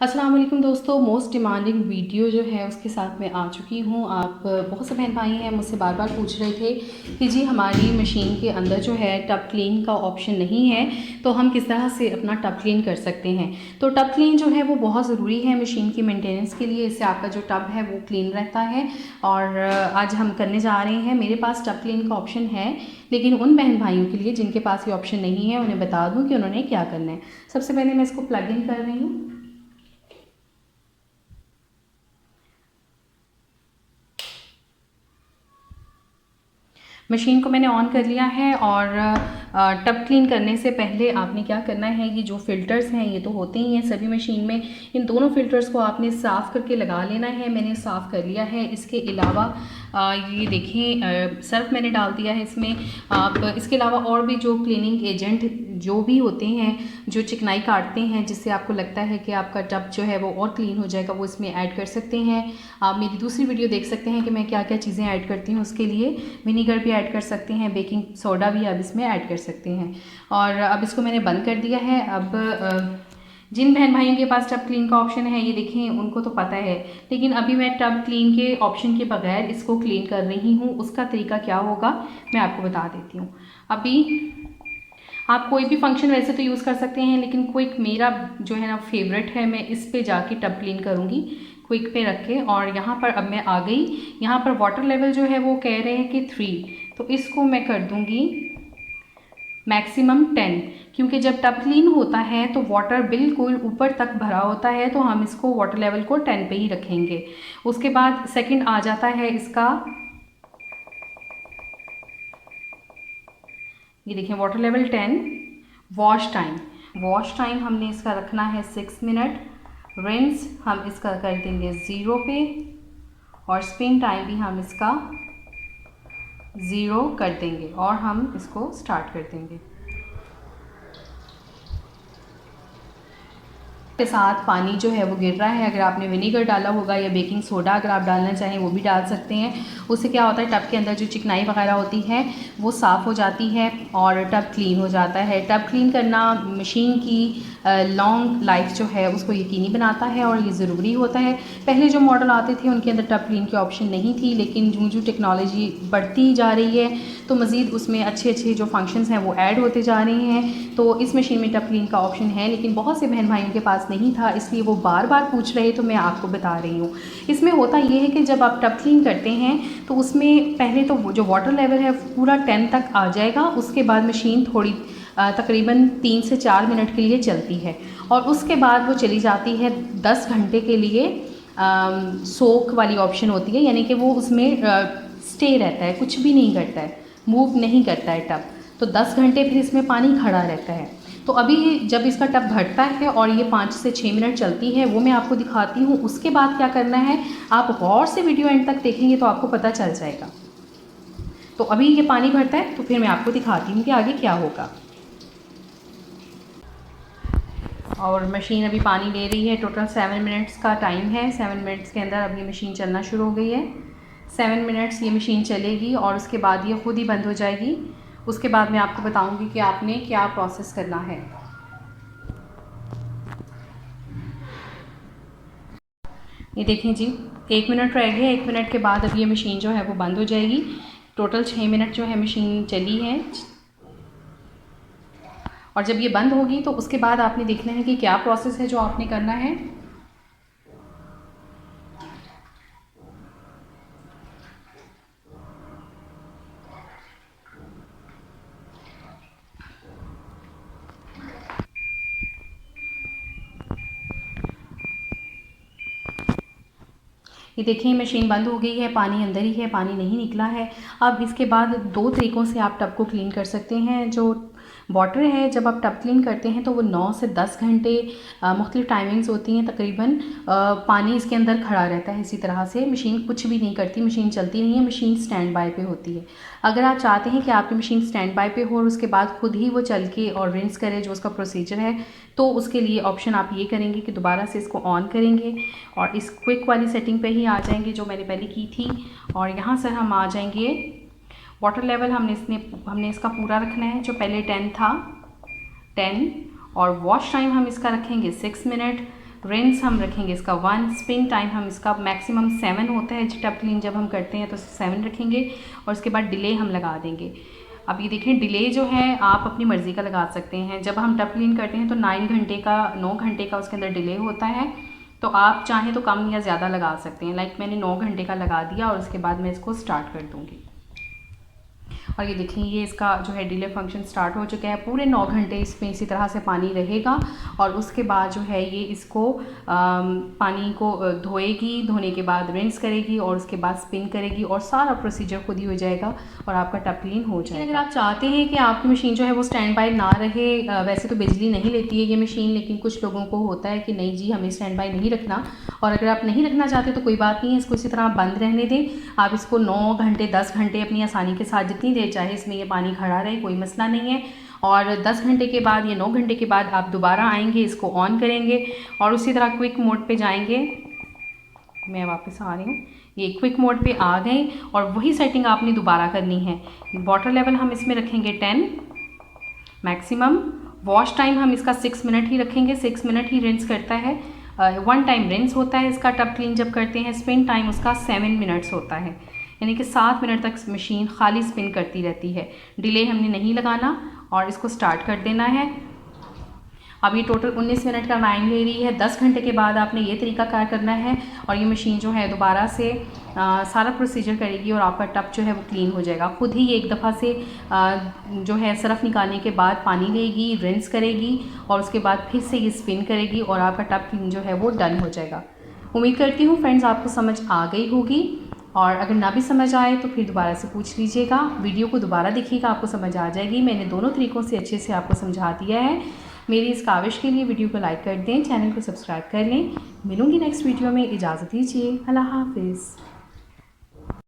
अस्सलाम वालेकुम दोस्तों, मोस्ट डिमांडिंग वीडियो जो है उसके साथ मैं आ चुकी हूँ। आप बहुत से बहन भाई हैं मुझसे बार बार पूछ रहे थे कि जी हमारी मशीन के अंदर जो है टब क्लीन का ऑप्शन नहीं है, तो हम किस तरह से अपना टब क्लीन कर सकते हैं। तो टब क्लीन जो है वो बहुत ज़रूरी है मशीन की मेंटेनेंस के लिए। इससे आपका जो टब है वो क्लीन रहता है। और आज हम करने जा रहे हैं। मेरे पास टब क्लीन का ऑप्शन है, लेकिन उन बहन भाइयों के लिए जिनके पास ये ऑप्शन नहीं है उन्हें बता दूँ कि उन्होंने क्या करना है। सबसे पहले मैं इसको प्लग इन कर रही हूँ। मशीन को मैंने ऑन कर लिया है। और टब क्लीन करने से पहले आपने क्या करना है, ये जो फ़िल्टर्स हैं ये तो होते ही हैं सभी मशीन में। इन दोनों फ़िल्टर्स को आपने साफ़ करके लगा लेना है। मैंने साफ़ कर लिया है। इसके अलावा ये देखें सर्फ मैंने डाल दिया है इसमें। आप इसके अलावा और भी जो क्लीनिंग एजेंट जो भी होते हैं, जो चिकनाई काटते हैं, जिससे आपको लगता है कि आपका टब जो है वो और क्लीन हो जाएगा, वो इसमें ऐड कर सकते हैं। आप मेरी दूसरी वीडियो देख सकते हैं कि मैं क्या क्या चीज़ें ऐड करती हूँ। उसके लिए विनीगर भी ऐड कर सकते हैं, बेकिंग सोडा भी आप इसमें ऐड कर सकते हैं। और अब इसको मैंने बंद कर दिया है। अब जिन बहन भाइयों के पास टब क्लीन का ऑप्शन है, ये देखें उनको तो पता है, लेकिन अभी मैं टब क्लीन के ऑप्शन के बगैर इसको क्लीन कर रही हूँ। उसका तरीका क्या होगा मैं आपको बता देती हूँ। अभी आप कोई भी फंक्शन वैसे तो यूज़ कर सकते हैं, लेकिन क्विक मेरा जो है ना फेवरेट है। मैं इस पे जाके टब क्लीन करूँगी क्विक पे रख के। और यहाँ पर अब मैं आ गई। यहाँ पर वाटर लेवल जो है वो कह रहे हैं कि 3, तो इसको मैं कर दूँगी मैक्सिमम 10, क्योंकि जब टब क्लीन होता है तो वाटर बिल्कुल ऊपर तक भरा होता है, तो हम इसको वाटर लेवल को 10 पे ही रखेंगे। उसके बाद सेकंड आ जाता है इसका, ये देखिए वाटर लेवल 10। वॉश टाइम हमने इसका रखना है 6 मिनट। रिंस हम इसका कर देंगे 0 पे। और स्पिन टाइम भी हम इसका 0 कर देंगे और हम इसको स्टार्ट कर देंगे। के साथ पानी जो है वो गिर रहा है। अगर आपने विनीगर डाला होगा या बेकिंग सोडा अगर आप डालना चाहें वो भी डाल सकते हैं। उससे क्या होता है, टब के अंदर जो चिकनाई वगैरह होती है वो साफ़ हो जाती है और टब क्लीन हो जाता है। टब क्लीन करना मशीन की लॉन्ग लाइफ जो है उसको यकीनी बनाता है और ये ज़रूरी होता है। पहले जो मॉडल आते थे उनके अंदर टब क्लीन की ऑप्शन नहीं थी, लेकिन जो टेक्नोलॉजी बढ़ती जा रही है तो मज़ीद उसमें अच्छे अच्छे जो फंक्शंस हैं वो ऐड होते जा रहे हैं। तो इस मशीन में टब क्लीन का ऑप्शन है, लेकिन बहुत से बहन भाइयों के पास नहीं था, इसलिए वो बार बार पूछ रहे, तो मैं आपको बता रही हूँ। इसमें होता ये है कि जब आप टब क्लीन करते हैं तो उसमें पहले तो जो वाटर लेवल है पूरा 10 तक आ जाएगा। उसके बाद मशीन थोड़ी तकरीबन 3 से 4 मिनट के लिए चलती है और उसके बाद वो चली जाती है 10 घंटे के लिए। सोक वाली ऑप्शन होती है, यानी कि वो उसमें स्टे रहता है, कुछ भी नहीं करता है, मूव नहीं करता है टब। तो 10 घंटे फिर इसमें पानी खड़ा रहता है। तो अभी जब इसका टब भरता है और ये 5 से 6 मिनट चलती है, वो मैं आपको दिखाती हूँ। उसके बाद क्या करना है, आप गौर से वीडियो एंड तक देखेंगे तो आपको पता चल जाएगा। तो अभी ये पानी भरता है तो फिर मैं आपको दिखाती हूँ कि आगे क्या होगा। और मशीन अभी पानी ले रही है। टोटल 7 मिनट्स का टाइम है। 7 मिनट्स के अंदर अब ये मशीन चलना शुरू हो गई है। 7 मिनट्स ये मशीन चलेगी और उसके बाद ये खुद ही बंद हो जाएगी। उसके बाद मैं आपको बताऊंगी कि आपने क्या प्रोसेस करना है। ये देखें जी, 1 मिनट रह गया। 1 मिनट के बाद अब ये मशीन जो है वो बंद हो जाएगी। टोटल 6 मिनट जो है मशीन चली है। और जब ये बंद होगी तो उसके बाद आपने देखना है कि क्या प्रोसेस है जो आपने करना है। ये देखिए मशीन बंद हो गई है, पानी अंदर ही है, पानी नहीं निकला है। अब इसके बाद 2 तरीक़ों से आप टब को क्लीन कर सकते हैं। जो वाटर है, जब आप टब क्लीन करते हैं तो वो 9 से 10 घंटे मुख्तलिफ़ टाइमिंग्स होती हैं तकरीबन। पानी इसके अंदर खड़ा रहता है इसी तरह से। मशीन कुछ भी नहीं करती, मशीन चलती नहीं है, मशीन स्टैंड बाय पे होती है। अगर आप चाहते हैं कि आपकी मशीन स्टैंड बाय पे हो और उसके बाद खुद ही वो चल के और रिंस करे, जो उसका प्रोसीजर है, तो उसके लिए ऑप्शन आप ये करेंगे कि दोबारा से इसको ऑन करेंगे और इस क्विक वाली सेटिंग पे ही आ जाएंगे जो मैंने पहले की थी। और यहाँ से हम आ जाएंगे वाटर लेवल। हमने इसका पूरा रखना है, जो पहले 10 था 10। और वॉश टाइम हम इसका रखेंगे 6 मिनट। रिंस हम रखेंगे इसका 1, स्पिन टाइम हम इसका मैक्सिमम 7 होता है टब क्लीन जब हम करते हैं तो 7 रखेंगे, और उसके बाद डिले हम लगा देंगे। अब ये देखें डिले जो है आप अपनी मर्ज़ी का लगा सकते हैं। जब हम टब क्लीन करते हैं तो 9 घंटे का उसके अंदर डिले होता है, तो आप चाहें तो कम या ज़्यादा लगा सकते हैं। लाइक मैंने 9 घंटे का लगा दिया और उसके बाद मैं इसको स्टार्ट कर दूँगी। और ये देखें ये इसका जो है डिले फंक्शन स्टार्ट हो चुका है। पूरे 9 घंटे इसमें इसी तरह से पानी रहेगा, और उसके बाद जो है ये इसको पानी को धोएगी, धोने के बाद रिंस करेगी और उसके बाद स्पिन करेगी, और सारा प्रोसीजर खुद ही हो जाएगा और आपका टब क्लीन हो जाएगा। अगर आप चाहते हैं कि आपकी मशीन जो है वो स्टैंड बाय ना रहे, वैसे तो बिजली नहीं लेती है ये मशीन, लेकिन कुछ लोगों को होता है कि नहीं जी हमें स्टैंड बाय नहीं रखना, और अगर आप नहीं रखना चाहते तो कोई बात नहीं है, इसको इसी तरह बंद रहने दें। आप इसको 9 घंटे 10 घंटे अपनी आसानी के साथ जितनी देर चाहे इसमें ये पानी खड़ा रहे, कोई मसला नहीं है। और 10 घंटे के बाद या 9 घंटे के बाद आप दोबारा आएंगे, इसको ऑन करेंगे और उसी तरह क्विक मोड पे जाएंगे। मैं वापस आ रही हूँ, ये क्विक मोड पे आ गए, और वही सेटिंग आपने दोबारा करनी है। वाटर लेवल हम इसमें रखेंगे 10 मैक्सिमम। वॉश टाइम हम इसका 6 मिनट ही रखेंगे, 6 मिनट ही रिंस करता है। 1 टाइम रिंस होता है इसका टब क्लीन जब करते हैं। स्पिन टाइम उसका 7 मिनट्स होता है, यानी कि 7 मिनट तक मशीन खाली स्पिन करती रहती है। डिले हमने नहीं लगाना और इसको स्टार्ट कर देना है। अब ये टोटल 19 मिनट का टाइम ले रही है। 10 घंटे के बाद आपने ये तरीक़ाकार करना है, और ये मशीन जो है दोबारा से सारा प्रोसीजर करेगी और आपका टब जो है वो क्लीन हो जाएगा। खुद ही एक दफ़ा से जो है सरफ़ निकालने के बाद पानी लेगी, रिंस करेगी, और उसके बाद फिर से ये स्पिन करेगी और आपका टब क्लीन जो है वो डन हो जाएगा। उम्मीद करती हूँ फ्रेंड्स आपको समझ आ गई होगी, और अगर ना भी समझ आए तो फिर दोबारा से पूछ लीजिएगा। वीडियो को दोबारा देखिएगा, आपको समझ आ जाएगी। मैंने दोनों तरीक़ों से अच्छे से आपको समझा दिया है। मेरी इस काविश के लिए वीडियो को लाइक कर दें, चैनल को सब्सक्राइब कर लें। मिलूँगी नेक्स्ट वीडियो में, इजाज़त दीजिए, अल्लाह हाफ़िज़।